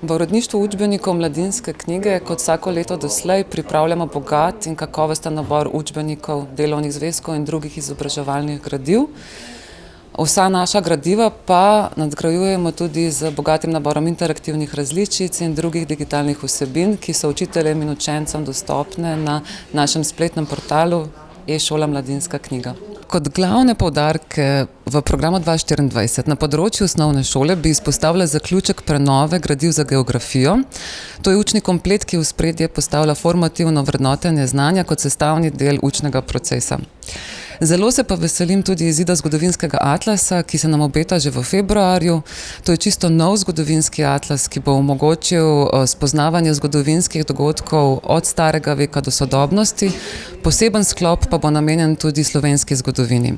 V uredništvu učbenikov Mladinske knjige kot vsako leto doslej pripravljamo bogat in kakovosten nabor učbenikov, delovnih zvezkov in drugih izobraževalnih gradiv. Vsa naša gradiva pa nadgrajujemo tudi z bogatim naborom interaktivnih različic in drugih digitalnih vsebin, ki so učiteljem in učencem dostopne na našem spletnem portalu e-šola Mladinska knjiga. Kot glavne poudarke v programu 2024 na področju osnovne šole bi izpostavila zaključek prenove gradiv za geografijo. To je učni komplet, ki v ospredje postavlja formativno vrednotenje znanja kot sestavni del učnega procesa. Zelo se pa veselim tudi izida zgodovinskega atlasa, ki se nam obeta že v februarju. To je čisto nov zgodovinski atlas, ki bo omogočil spoznavanje zgodovinskih dogodkov od starega veka do sodobnosti. Poseben sklop pa bo namenjen tudi slovenski zgodovini.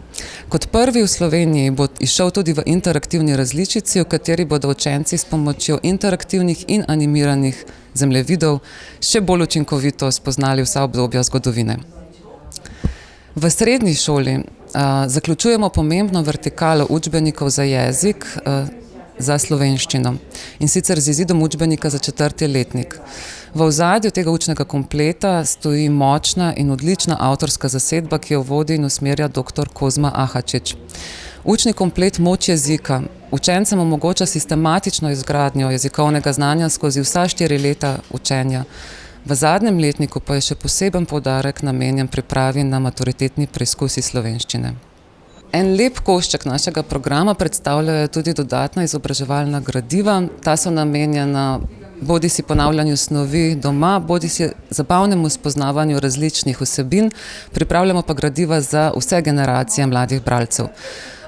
Kot prvi v Sloveniji bo izšel tudi v interaktivni različici, v kateri bodo učenci s pomočjo interaktivnih in animiranih zemljevidov še bolj učinkovito spoznali vsa obdobja zgodovine. V srednji šoli zaključujemo pomembno vertikalo učbenikov za jezik za slovenščino, in sicer z izidom učbenika za 4. letnik. V ozadju tega učnega kompleta stoji močna in odlična avtorska zasedba, ki jo vodi in usmerja dr. Kozma Ahačič. Učni komplet Moč jezika učencem omogoča sistematično izgradnjo jezikovnega znanja skozi vsa 4 leta učenja. V zadnjem letniku pa je še poseben poudarek namenjen pripravi na maturitetni preizkus iz slovenščine. En lep košček našega programa predstavljajo tudi dodatna izobraževalna gradiva. Ta so namenjena bodisi ponavljanju snovi doma, bodisi zabavnemu spoznavanju različnih vsebin, pripravljamo pa gradiva za vse generacije mladih bralcev.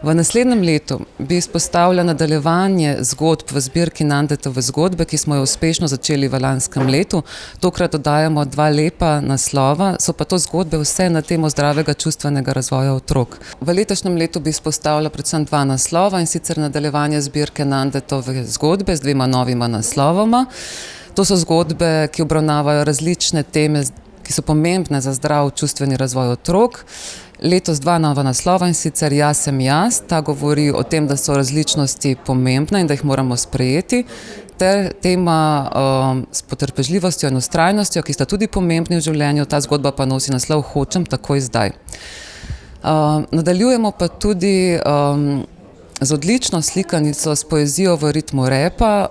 V naslednjem letu bi izpostavila nadaljevanje zgodb v zbirki Nandetove zgodbe, ki smo jo uspešno začeli v lanskem letu. Tokrat dodajamo 2 lepa naslova, so pa to zgodbe vse na temo zdravega čustvenega razvoja otrok. V letošnjem letu bi izpostavila predvsem 2 naslova, in sicer nadaljevanje zbirke Nandetove zgodbe z 2 novima naslovoma. To so zgodbe, ki obravnavajo različne teme, ki so pomembne za zdrav čustveni razvoj otrok. Letos 2 nova naslova, in sicer Jaz sem jaz. Ta govori o tem, da so različnosti pomembne in da jih moramo sprejeti, ter tema s potrpežljivostjo in vztrajnostjo, ki sta tudi pomembni v življenju. Ta zgodba pa nosi naslov Hočem takoj zdaj. Nadaljujemo pa tudi z odlično slikanico s poezijo v ritmu repa.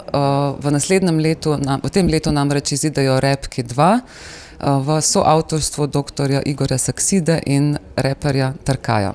V tem letu namreč izidejo Repki 2 v soavtorstvu dr. Igorja Sakside in reperja Trkaja.